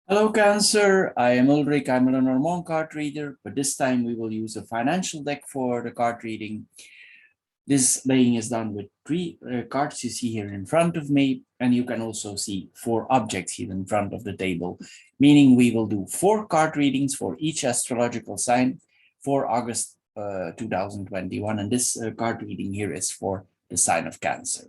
Hello, Cancer. I am Ulrich. I'm a Lenormand card reader, but this time we will use a financial deck for the card reading. This laying is done with three cards you see here in front of me, and you can also see four objects here in front of the table, meaning we will do four card readings for each astrological sign for August 2021, and this card reading here is for the sign of Cancer.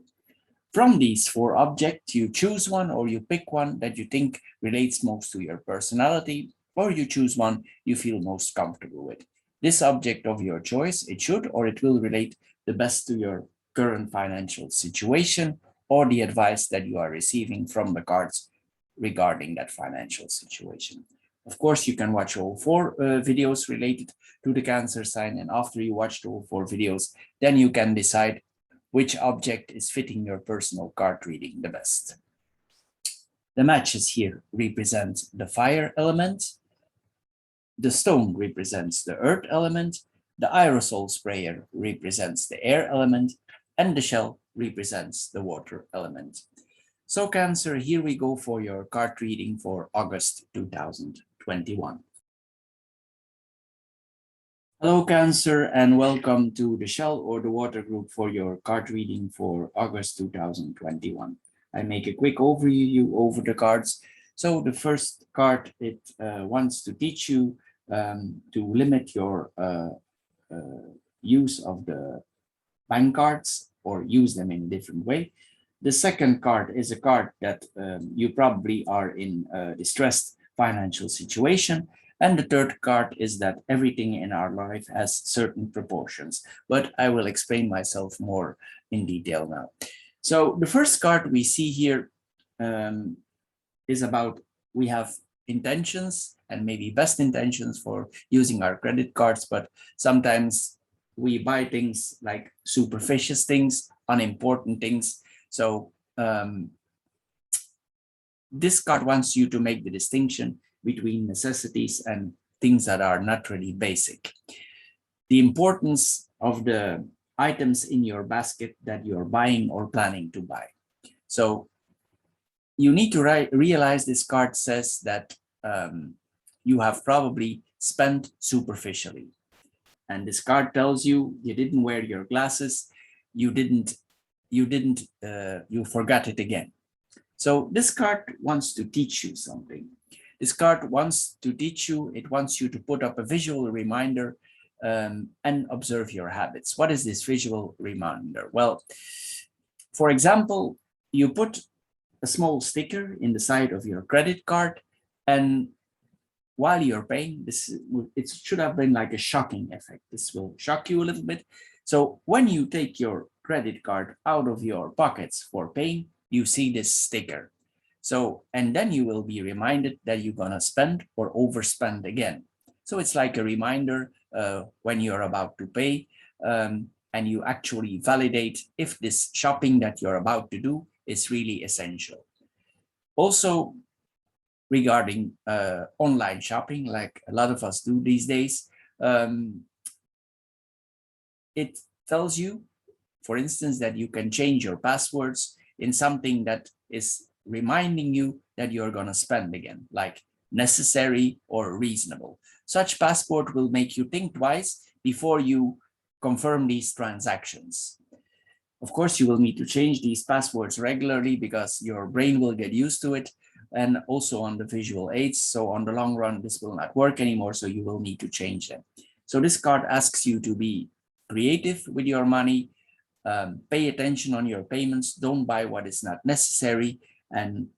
From these four objects, you choose one or you pick one that you think relates most to your personality, or you choose one you feel most comfortable with. This object of your choice, it should or it will relate the best to your current financial situation or the advice that you are receiving from the cards regarding that financial situation. Of course, you can watch all four videos related to the Cancer sign, and after you watch all four videos, then you can decide which object is fitting your personal card reading the best. The matches here represent the fire element, the stone represents the earth element, the aerosol sprayer represents the air element, and the shell represents the water element. So Cancer, here we go for your card reading for August 2021. Hello, Cancer, and welcome to the Shell or the Water group for your card reading for August 2021. I make a quick overview over the cards. So the first card, it wants to teach you to limit your use of the bank cards or use them in a different way. The second card is a card that you probably are in a distressed financial situation. And the third card is that everything in our life has certain proportions, but I will explain myself more in detail now. So the first card we see here is about we have intentions and maybe best intentions for using our credit cards, but sometimes we buy things like superficial things, unimportant things. So this card wants you to make the distinction between necessities and things that are not really basic. The importance of the items in your basket that you're buying or planning to buy. So you need to realize this card says that you have probably spent superficially. And this card tells you you didn't wear your glasses, you forgot it again. So this card wants to teach you something. This card wants to teach you, it wants you to put up a visual reminder and observe your habits. What is this visual reminder? Well, for example, you put a small sticker in the side of your credit card, and while you're paying, it should have been like a shocking effect. This will shock you a little bit. So when you take your credit card out of your pockets for paying, you see this sticker. So, and then you will be reminded that you're gonna spend or overspend again. So it's like a reminder when you're about to pay and you actually validate if this shopping that you're about to do is really essential. Also, regarding online shopping, like a lot of us do these days, it tells you, for instance, that you can change your passwords in something that is reminding you that you're going to spend again, like necessary or reasonable. Such password will make you think twice before you confirm these transactions. Of course, you will need to change these passwords regularly because your brain will get used to it, and also on the visual aids. So on the long run, this will not work anymore, so you will need to change them. So this card asks you to be creative with your money, pay attention on your payments, don't buy what is not necessary, and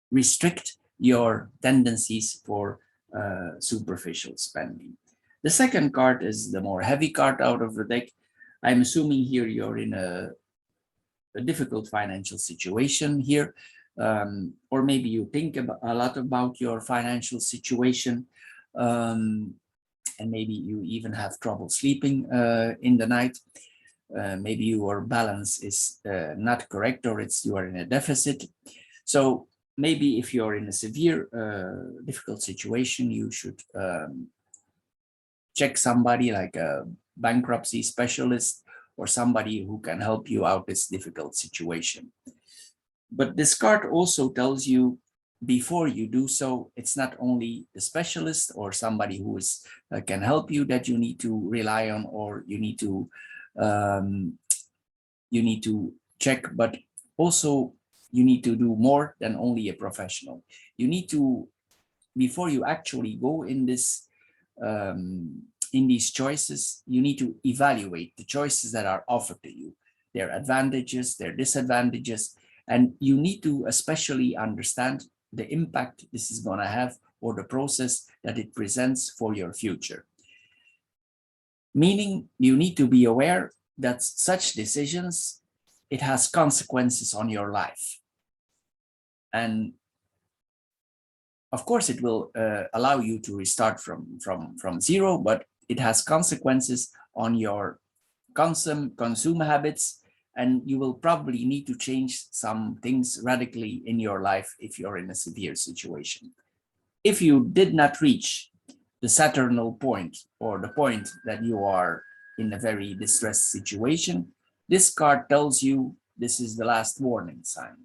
restrict your tendencies for superficial spending. The second card is the more heavy card out of the deck. I'm assuming here you're in a difficult financial situation here, or maybe you think a lot about your financial situation, and maybe you even have trouble sleeping in the night. Maybe your balance is not correct, or you are in a deficit. So maybe if you're in a severe difficult situation, you should check somebody like a bankruptcy specialist or somebody who can help you out this difficult situation. But this card also tells you before you do so, it's not only the specialist or somebody who is can help you that you need to rely on, or um, you need to check, but also you need to do more than only a professional. You need to, before you actually go um, in these choices, you need to evaluate the choices that are offered to you, their advantages, their disadvantages, and you need to especially understand the impact this is going to have, or the process that it presents for your future. Meaning you need to be aware that such decisions, it has consequences on your life. And of course, it will allow you to restart from zero, but it has consequences on your consume habits, and you will probably need to change some things radically in your life if you're in a severe situation. If you did not reach the Saturnal point, or the point that you are in a very distressed situation, this card tells you this is the last warning sign.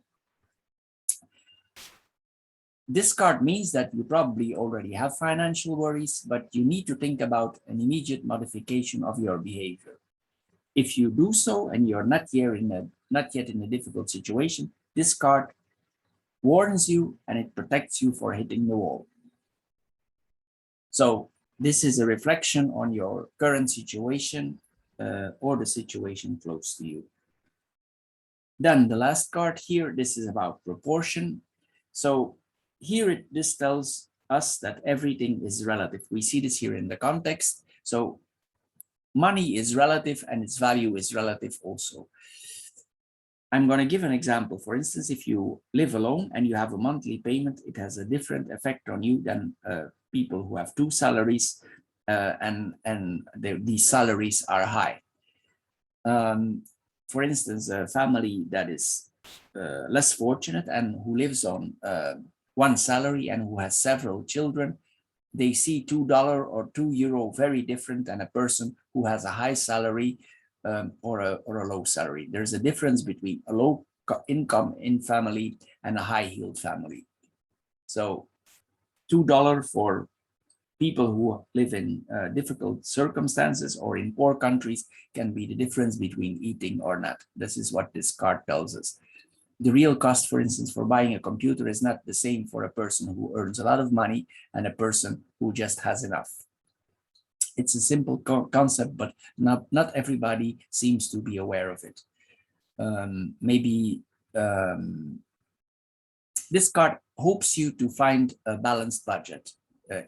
This card means that you probably already have financial worries, but you need to think about an immediate modification of your behavior. If you do so and you're not yet in a difficult situation, this card warns you and it protects you for hitting the wall. So this is a reflection on your current situation or the situation close to you. Then the last card here, this is about proportion. So here this tells us that everything is relative. We see this here in the context. So money is relative and its value is relative also. I'm going to give an example. For instance, if you live alone and you have a monthly payment, it has a different effect on you than people who have two salaries and these salaries are high. For instance, a family that is less fortunate and who lives on one salary and who has several children, they see $2 or €2 very different than a person who has a high salary or a low salary. There's a difference between a low income in family and a high yield family. So $2 for people who live in difficult circumstances or in poor countries can be the difference between eating or not. This is what this card tells us. The real cost, for instance, for buying a computer is not the same for a person who earns a lot of money and a person who just has enough. It's a simple concept, but not everybody seems to be aware of it. Maybe this card hopes you to find a balanced budget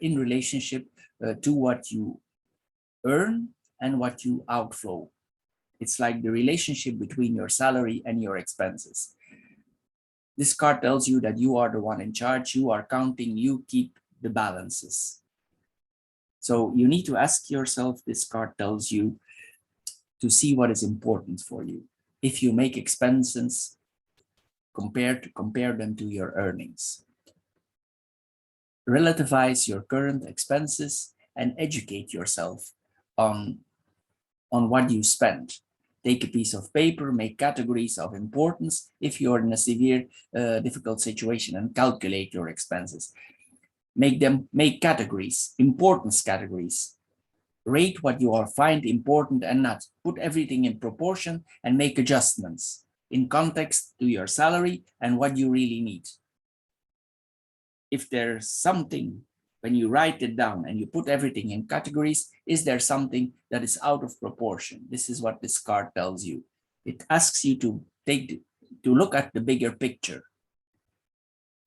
in relationship to what you earn and what you outflow. It's like the relationship between your salary and your expenses. This card tells you that you are the one in charge, you are counting, you keep the balances. So you need to ask yourself, this card tells you to see what is important for you. If you make expenses, compare them to your earnings. Relativize your current expenses and educate yourself on what you spend. Take a piece of paper, make categories of importance if you're in a severe, difficult situation, and calculate your expenses. Make categories, importance categories. Rate what you find important and not. Put everything in proportion and make adjustments in context to your salary and what you really need. If there's something, when you write it down and you put everything in categories, is there something that is out of proportion? This is what this card tells you. It asks you to look at the bigger picture.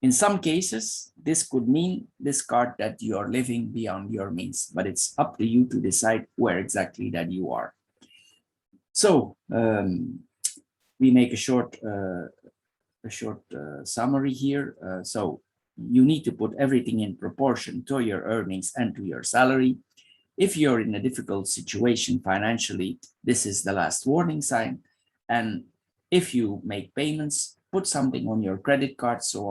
In some cases, this could mean this card that you are living beyond your means, but it's up to you to decide where exactly that you are. So we make a short summary here. So you need to put everything in proportion to your earnings and to your salary. If you're in a difficult situation financially, this is the last warning sign. And if you make payments, put something on your credit card so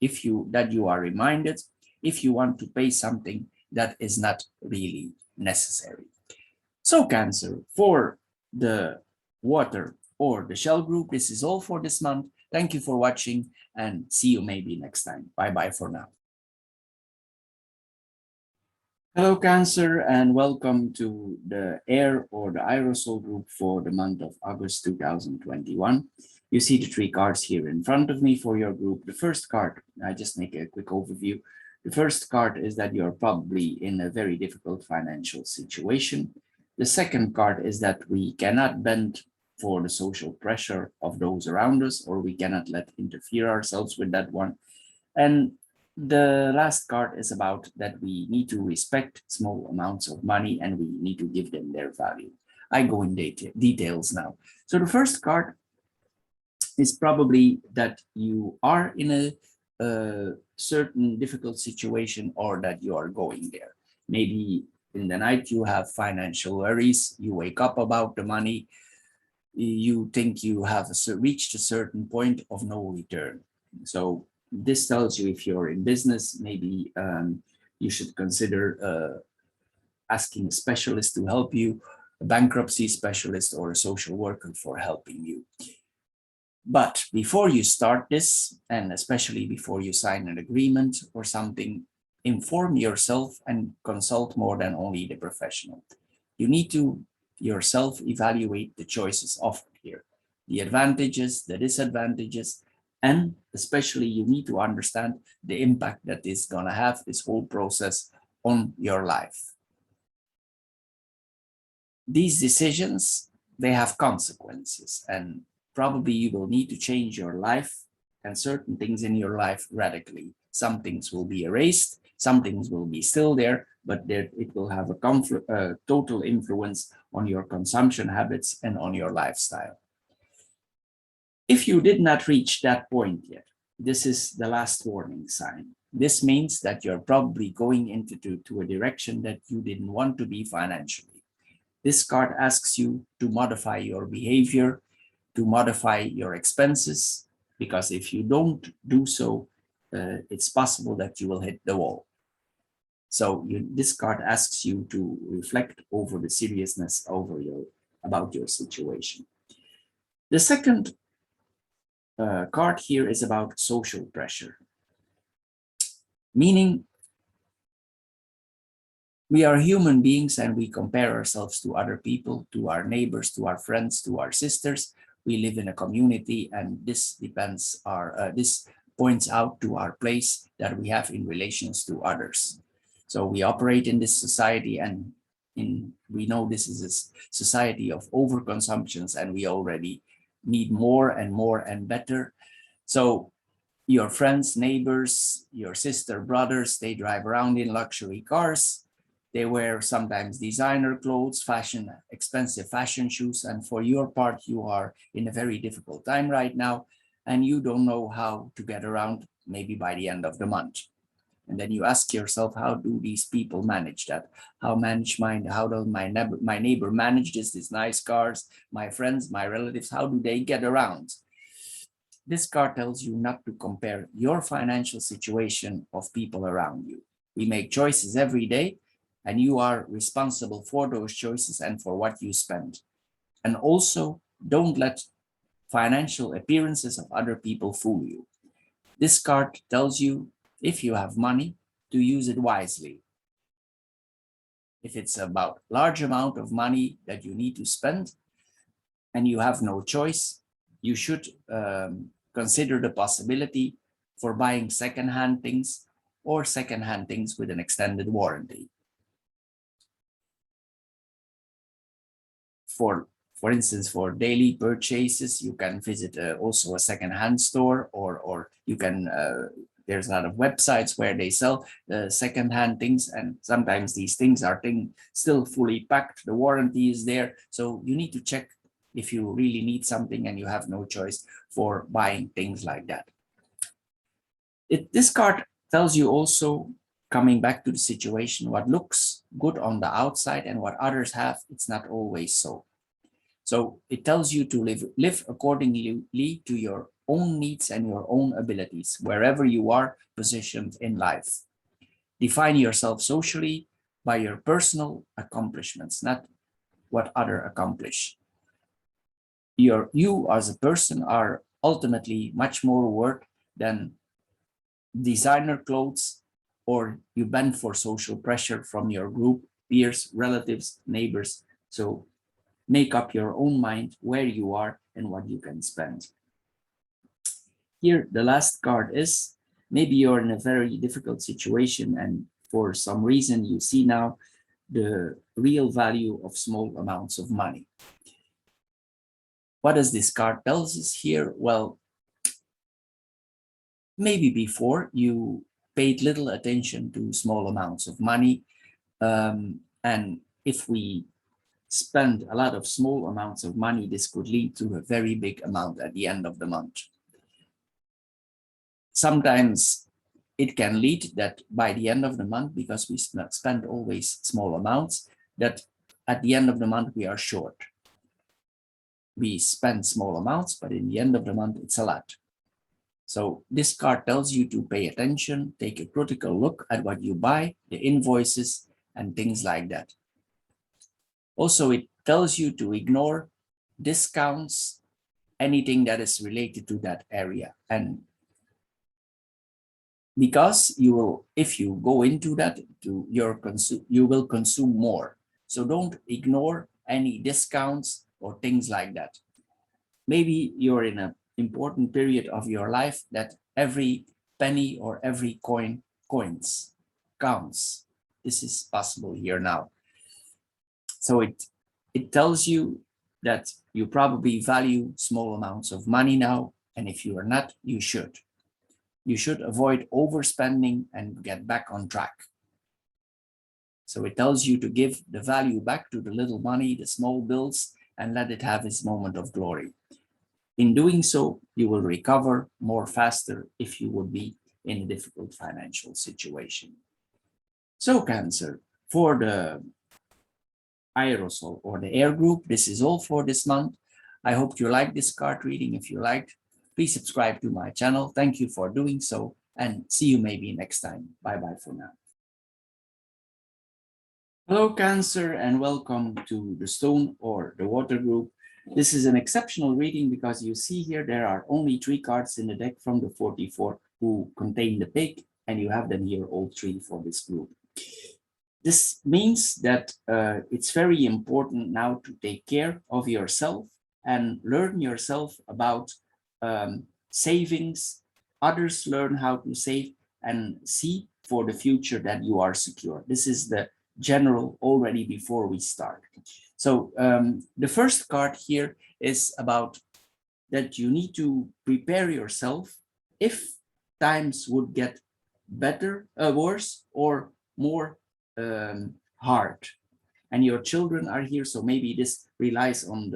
that you are reminded if you want to pay something that is not really necessary. So Cancer, for the water or the shell group, this is all for this month. Thank you for watching and see you maybe next time. Bye-bye for now. Hello, Cancer, and welcome to the Air or the Aerosol group for the month of August 2021. You see the three cards here in front of me for your group. The first card, I just make a quick overview. The first card is that you're probably in a very difficult financial situation. The second card is that we cannot bend for the social pressure of those around us, or we cannot let interfere ourselves with that one. And the last card is about that we need to respect small amounts of money and we need to give them their value. I go in details now. So the first card is probably that you are in a certain difficult situation or that you are going there. Maybe in the night you have financial worries, you wake up about the money, you think you have reached a certain point of no return. So this tells you if you're in business, maybe you should consider asking a specialist to help you, a bankruptcy specialist or a social worker for helping you. But before you start this, and especially before you sign an agreement or something, inform yourself and consult more than only the professional. You need to yourself evaluate the choices offered here, the advantages, the disadvantages, and especially you need to understand the impact that is going to have this whole process on your life. These decisions, they have consequences, and probably you will need to change your life and certain things in your life radically. Some things will be erased, some things will be still there, but it will have a total influence on your consumption habits and on your lifestyle. If you did not reach that point yet, this is the last warning sign. This means that you're probably going into a direction that you didn't want to be financially. This card asks you to modify your behavior, to modify your expenses, because if you don't do so, it's possible that you will hit the wall. So this card asks you to reflect over the seriousness about your situation. The second card here is about social pressure, meaning we are human beings and we compare ourselves to other people, to our neighbors, to our friends, to our sisters. We live in a community, and this this points out to our place that we have in relations to others. So we operate in this society, and we know this is a society of overconsumptions, and we already need more and more and better. So your friends, neighbors, your sister, brothers, they drive around in luxury cars. They wear sometimes designer clothes, expensive fashion shoes. And for your part, you are in a very difficult time right now, and you don't know how to get around maybe by the end of the month. And then you ask yourself, how do these people manage that? How does my neighbor manage this? These nice cars, my friends, my relatives, how do they get around? This card tells you not to compare your financial situation of people around you. We make choices every day, and you are responsible for those choices and for what you spend. And also, don't let financial appearances of other people fool you. This card tells you, if you have money, to use it wisely. If it's about large amount of money that you need to spend and you have no choice, you should consider the possibility for buying secondhand things or secondhand things with an extended warranty. For instance, for daily purchases, you can visit also a secondhand store, or you can there's a lot of websites where they sell secondhand things, and sometimes these things are still fully packed. The warranty is there, so you need to check if you really need something and you have no choice for buying things like that. This card tells you also, coming back to the situation, what looks good on the outside and what others have, it's not always so. So it tells you to live accordingly to your own needs and your own abilities, wherever you are positioned in life. Define yourself socially by your personal accomplishments, not what others accomplish. You as a person are ultimately much more worth than designer clothes, or you bend for social pressure from your group, peers, relatives, neighbors. So make up your own mind where you are and what you can spend. Here, the last card is maybe you're in a very difficult situation and for some reason you see now the real value of small amounts of money. What does this card tell us here? Well, maybe before you paid little attention to small amounts of money. And if we spend a lot of small amounts of money, this could lead to a very big amount at the end of the month. Sometimes it can lead that by the end of the month, because we spend always small amounts, that at the end of the month we are short. We spend small amounts, but in the end of the month it's a lot. So this card tells you to pay attention, take a critical look at what you buy, the invoices, and things like that. Also, it tells you to ignore discounts, anything that is related to that area. And because you will, if you go into that, you will consume more. So don't ignore any discounts or things like that. Maybe you're in an important period of your life that every penny or every coins counts. This is possible here now. So it tells you that you probably value small amounts of money now, and if you are not, you should. You should avoid overspending and get back on track. So it tells you to give the value back to the little money, the small bills, and let it have its moment of glory. In doing so, you will recover more faster if you would be in a difficult financial situation. So Cancer, for the Aerosol or the air group, this is all for this month. I hope you like this card reading. If you liked, please subscribe to my channel. Thank you for doing so, and see you maybe next time. Bye-bye for now. Hello Cancer, and welcome to the stone or the water group. This is an exceptional reading because you see here there are only 3 cards in the deck from the 44 who contain the pig, and you have them here all 3 for this group. This means that it's very important now to take care of yourself and learn yourself about savings. Others learn how to save and see for the future that you are secure. This is the general already before we start. So the first card here is about that you need to prepare yourself if times would get better, worse, or more hard. And your children are here, so maybe this relies on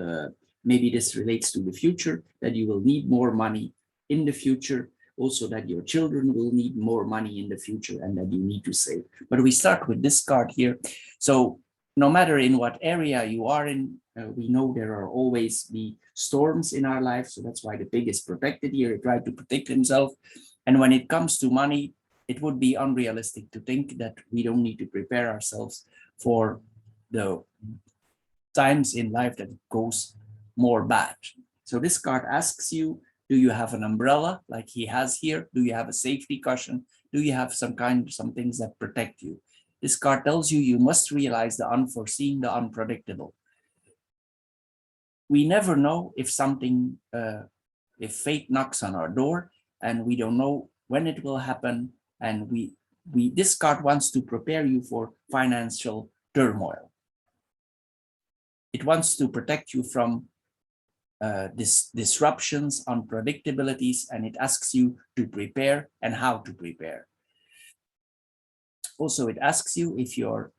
maybe this relates to the future, that you will need more money in the future, also that your children will need more money in the future and that you need to save. But we start with this card here. So no matter in what area you are in, we know there are always be storms in our life. So that's why the pig is protected here. He tried to protect himself. And when it comes to money, it would be unrealistic to think that we don't need to prepare ourselves for the times in life that it goes more bad. So this card asks you, do you have an umbrella like he has here? Do you have a safety cushion? Do you have some things that protect you? This card tells you must realize the unforeseen, the unpredictable. We never know if something, if fate knocks on our door and we don't know when it will happen. And this card wants to prepare you for financial turmoil. It wants to protect you from disruptions, unpredictabilities, and it asks you to prepare and how to prepare. Also, it asks you if you're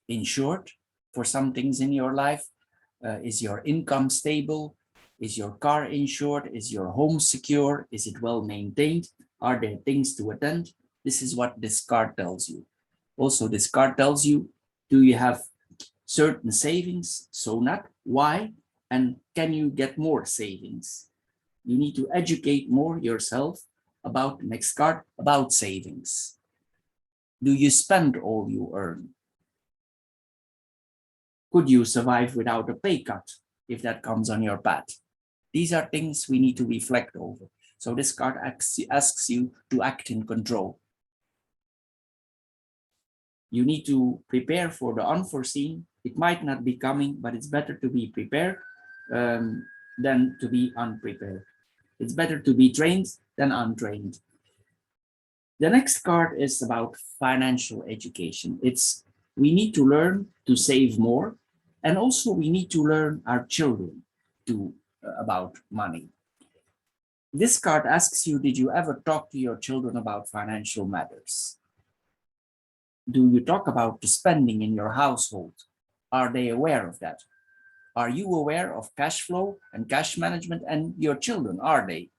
insured for some things in your life. Is your income stable? Is your car insured? Is your home secure? Is it well maintained? Are there things to attend? This is what this card tells you. Also, this card tells you, do you have certain savings? So not, why? And can you get more savings? You need to educate more yourself about, next card, about savings. Do you spend all you earn? Could you survive without a pay cut if that comes on your path? These are things we need to reflect over. So this card asks you to act in control. You need to prepare for the unforeseen. It might not be coming, but it's better to be prepared than to be unprepared. It's better to be trained than untrained. The next card is about financial education. We need to learn to save more, and also we need to learn our children about money. This card asks you, did you ever talk to your children about financial matters? Do you talk about the spending in your household? Are they aware of that? Are you aware of cash flow and cash management? And your children, are they?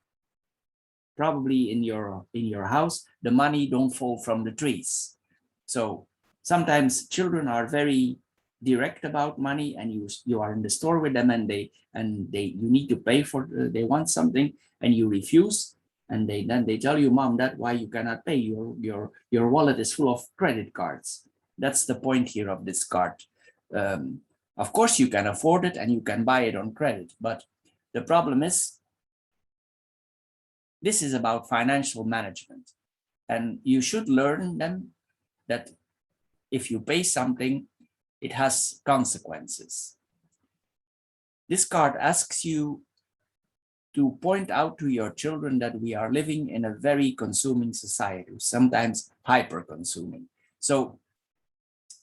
Probably in your house, the money don't fall from the trees. So sometimes children are very direct about money, and you are in the store with them, and you need to pay for they want something and you refuse, and then they tell you, mom, that why you cannot pay, your wallet is full of credit cards. That's the point here of this card. Of course you can afford it and you can buy it on credit, but the problem is this is about financial management, and you should learn them that if you pay something, it has consequences. This card asks you to point out to your children that we are living in a very consuming society, sometimes hyper-consuming. So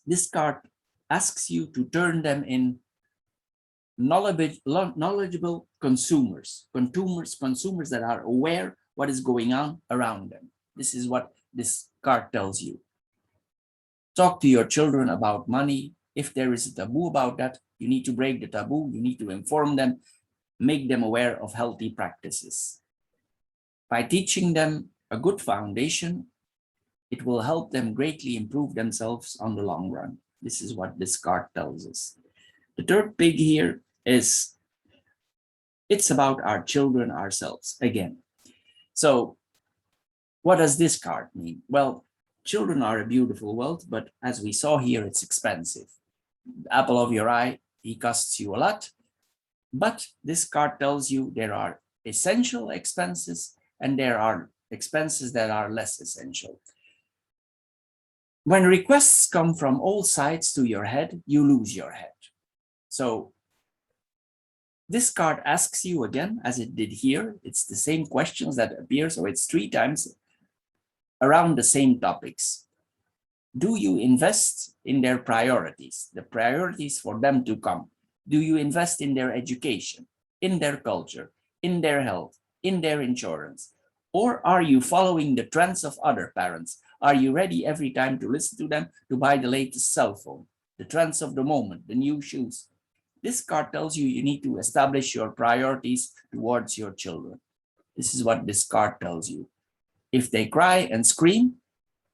this card asks you to turn them in knowledgeable consumers that are aware what is going on around them. This is what this card tells you. Talk to your children about money. If there is a taboo about that, you need to break the taboo. You need to inform them, make them aware of healthy practices. By teaching them a good foundation, it will help them greatly improve themselves on the long run. This is what this card tells us. The third pig here is, it's about our children ourselves again. So what does this card mean? Well, children are a beautiful wealth, but as we saw here, it's expensive. The apple of your eye, he costs you a lot. But this card tells you there are essential expenses and there are expenses that are less essential. When requests come from all sides to your head, you lose your head. So this card asks you again, as it did here, it's the same questions that appear, so it's 3 times around the same topics. Do you invest in their priorities, the priorities for them to come? Do you invest in their education, in their culture, in their health, in their insurance? Or are you following the trends of other parents? Are you ready every time to listen to them to buy the latest cell phone, the trends of the moment, the new shoes? This card tells you you need to establish your priorities towards your children. This is what this card tells you. If they cry and scream,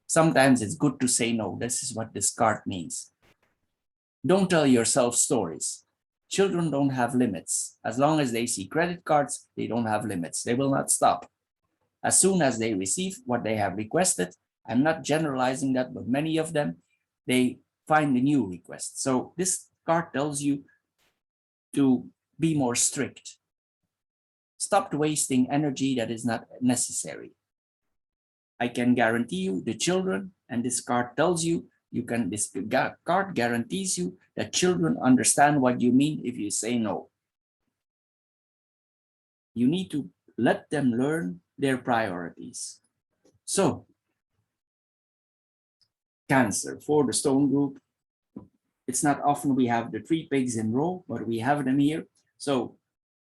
sometimes it's good to say no. This is what this card means. Don't tell yourself stories. Children don't have limits. As long as they see credit cards, they don't have limits. They will not stop. As soon as they receive what they have requested, I'm not generalizing that, but many of them, they find a new request. So this card tells you to be more strict. Stop wasting energy that is not necessary. I can guarantee you the children, and this card tells you, this card guarantees you that children understand what you mean if you say no. You need to let them learn their priorities. So, Cancer, for the stone group, it's not often we have the 3 pigs in row, but we have them here. So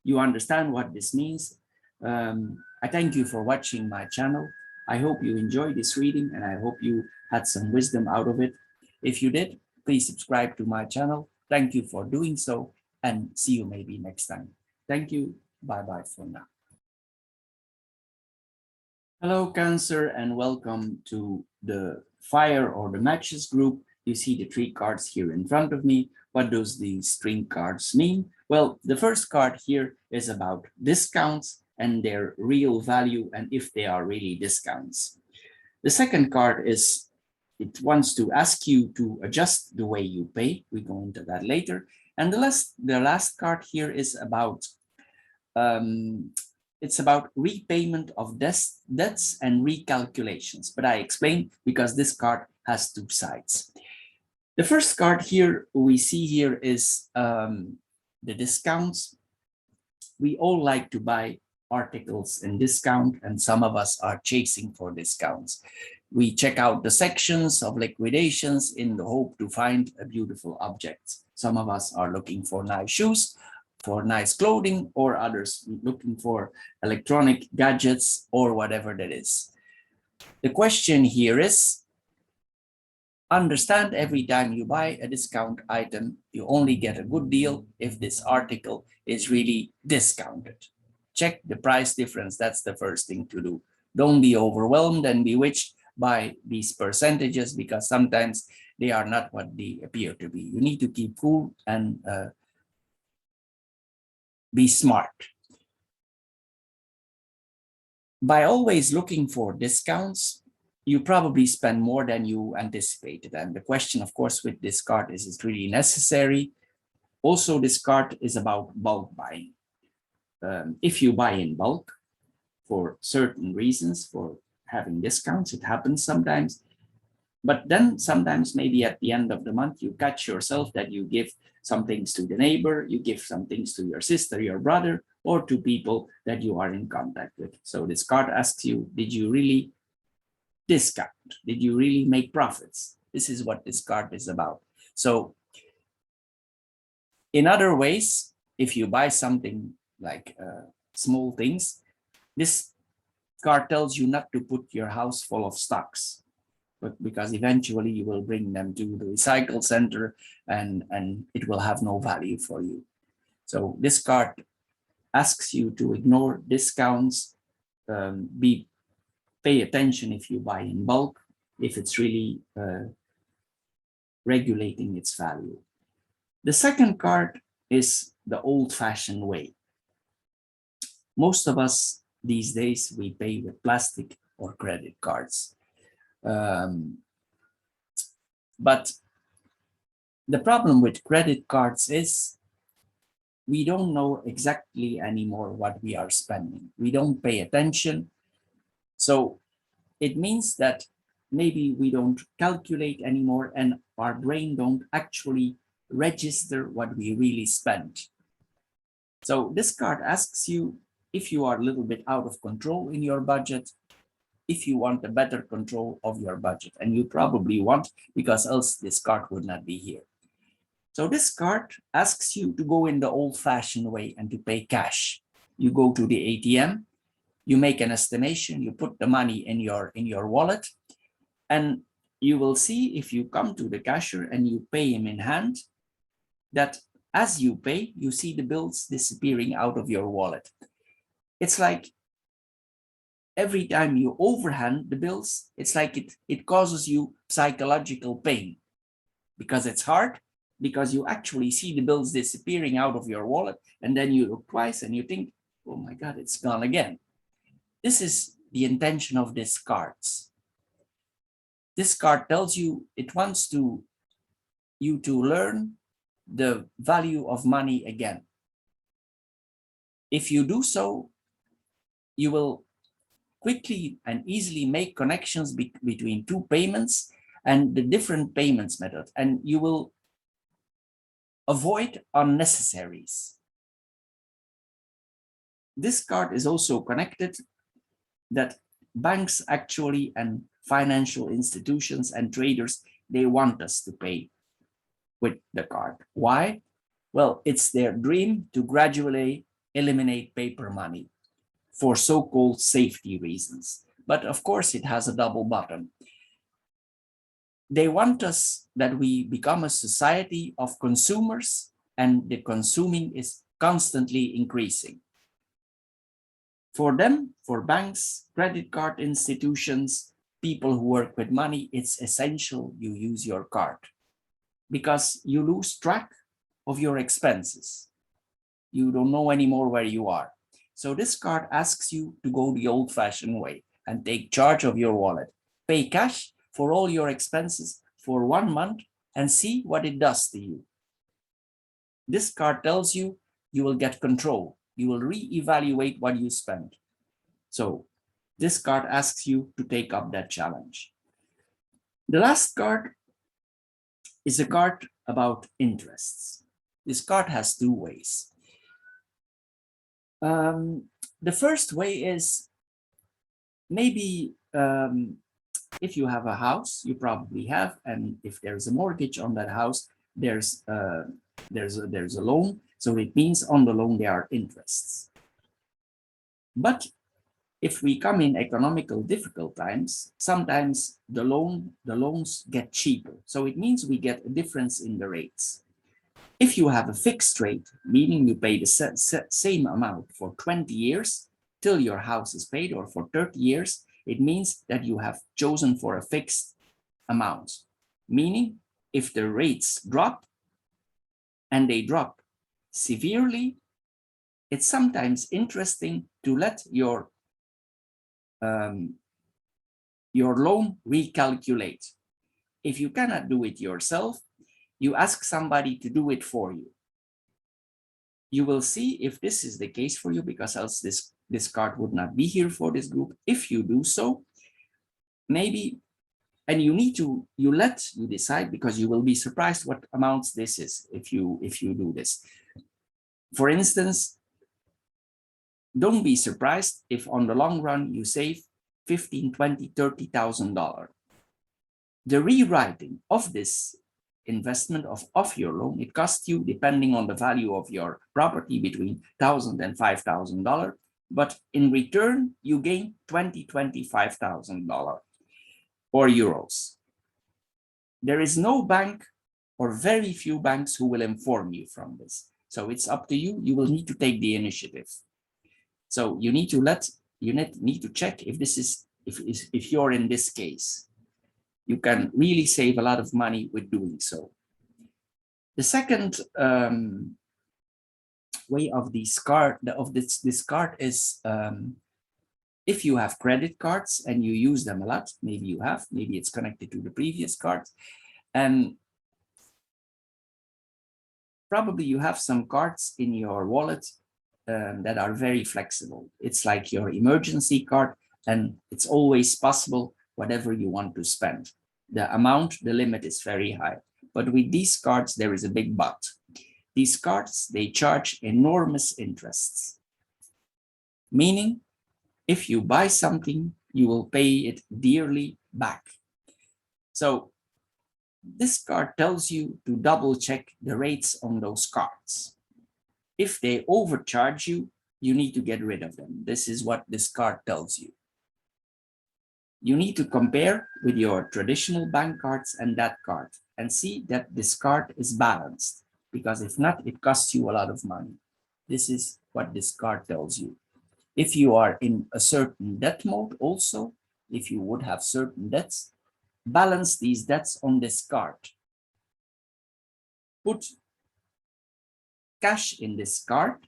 you understand what this means. I thank you for watching my channel. I hope you enjoyed this reading and I hope you had some wisdom out of it. If you did, please subscribe to my channel. Thank you for doing so and see you maybe next time. Thank you. Bye-bye for now. Hello, Cancer, and welcome to the Fire or the Matches group. You see the 3 cards here in front of me. What does these string cards mean? Well, the first card here is about discounts and their real value and if they are really discounts. The second card is, it wants to ask you to adjust the way you pay. We go into that later. And the last card here is about It's about repayment of debts and recalculations, but I explain because this card has two sides. The first card here we see here is the discounts. We all like to buy articles in discount, and some of us are chasing for discounts. We check out the sections of liquidations in the hope to find a beautiful object. Some of us are looking for nice shoes, for nice clothing, or others looking for electronic gadgets or whatever that is. The question here is, understand every time you buy a discount item, you only get a good deal if this article is really discounted. Check the price difference. That's the first thing to do. Don't be overwhelmed and bewitched by these percentages because sometimes they are not what they appear to be. You need to keep cool and be smart. By always looking for discounts, you probably spend more than you anticipated. And the question, of course, with this card is it really necessary? Also, this card is about bulk buying. If you buy in bulk for certain reasons, for having discounts, it happens sometimes. But then sometimes maybe at the end of the month, you catch yourself that you give some things to the neighbor, you give some things to your sister, your brother, or to people that you are in contact with. So this card asks you, did you really discount? Did you really make profits? This is what this card is about. So in other ways, if you buy something like small things, this card tells you not to put your house full of stocks, but because eventually you will bring them to the recycle center and it will have no value for you. So this card asks you to ignore discounts, pay attention if you buy in bulk, if it's really regulating its value. The second card is the old-fashioned way. Most of us these days, we pay with plastic or credit cards. But the problem with credit cards is we don't know exactly anymore what we are spending. We don't pay attention. So it means that maybe we don't calculate anymore and our brain don't actually register what we really spent. So this card asks you if you are a little bit out of control in your budget, if you want a better control of your budget, and you probably want, because else this card would not be here. So this card asks you to go in the old-fashioned way and to pay cash. You go to the ATM, you make an estimation, you put the money in your wallet, and you will see if you come to the cashier and you pay him in hand, that as you pay, you see the bills disappearing out of your wallet. It's like every time you overhand the bills, it's like it causes you psychological pain because it's hard, because you actually see the bills disappearing out of your wallet, and then you look twice and you think, oh my God, it's gone again. This is the intention of these cards. This card tells you it wants you to learn the value of money again. If you do so, you will quickly and easily make connections between two payments and the different payments method, and you will avoid unnecessaries. This card is also connected that banks actually and financial institutions and traders, they want us to pay with the card. Why? Well, it's their dream to gradually eliminate paper money for so-called safety reasons. But of course, it has a double bottom. They want us that we become a society of consumers, and the consuming is constantly increasing. For them, for banks, credit card institutions, people who work with money, it's essential you use your card because you lose track of your expenses. You don't know anymore where you are. So this card asks you to go the old-fashioned way and take charge of your wallet. Pay cash for all your expenses for 1 month and see what it does to you. This card tells you you will get control You will reevaluate what you spend. So this card asks you to take up that challenge. The last card is a card about interests. This card has two ways. The first way is maybe if you have a house, you probably have, and if there's a mortgage on that house, there's a loan. So it means on the loan there are interests. But if we come in economical difficult times, sometimes the loans get cheaper. So it means we get a difference in the rates. If you have a fixed rate, meaning you pay the same amount for 20 years till your house is paid, or for 30 years, it means that you have chosen for a fixed amount. Meaning, if the rates drop, and they drop severely, it's sometimes interesting to let your loan recalculate. If you cannot do it yourself, you ask somebody to do it for you. You will see if this is the case for you, because else this card would not be here for this group. If you do so, maybe, and you decide, because you will be surprised what amounts this is if you do this. For instance, don't be surprised if on the long run you save $15,000, $20,000, $30,000. The rewriting of this investment of your loan, it costs you, depending on the value of your property, between $1,000 and $5,000. But in return, you gain $20,000, $25,000 or euros. There is no bank, or very few banks, who will inform you from this. So it's up to you. You will need to take the initiative. So you need to check if this is, if you're in this case. You can really save a lot of money with doing so. The second way of this card is if you have credit cards and you use them a lot, maybe it's connected to the previous cards, and probably you have some cards in your wallet that are very flexible. It's like your emergency card, and it's always possible whatever you want to spend. The amount, the limit is very high. But with these cards, there is a big but. These cards, they charge enormous interests. Meaning, if you buy something, you will pay it dearly back. So this card tells you to double check the rates on those cards. If they overcharge you, you need to get rid of them. This is what this card tells you. You need to compare with your traditional bank cards and that card and see that this card is balanced, because if not, it costs you a lot of money. This is what this card tells you. If you are in a certain debt mode also, if you would have certain debts, balance these debts on this card. Put cash in this card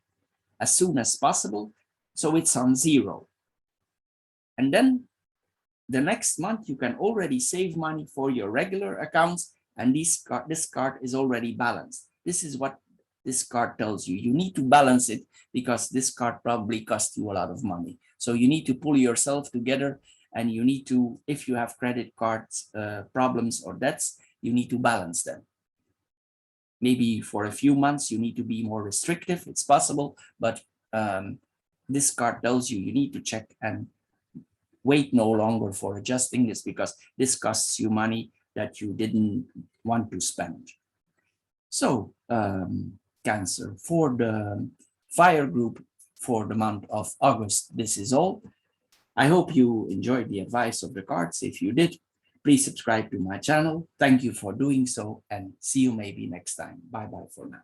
as soon as possible, so it's on zero. And then the next month, you can already save money for your regular accounts, and this card is already balanced. This is what this card tells you. You need to balance it, because this card probably cost you a lot of money. So you need to pull yourself together, and you need to, if you have credit cards problems or debts, you need to balance them. Maybe for a few months, you need to be more restrictive. It's possible, but this card tells you need to check and wait no longer for adjusting this, because this costs you money that you didn't want to spend. So Cancer, for the fire group for the month of August, this is all. I hope you enjoyed the advice of the cards. If you did, please subscribe to my channel. Thank you for doing so, and see you maybe next time. Bye-bye for now.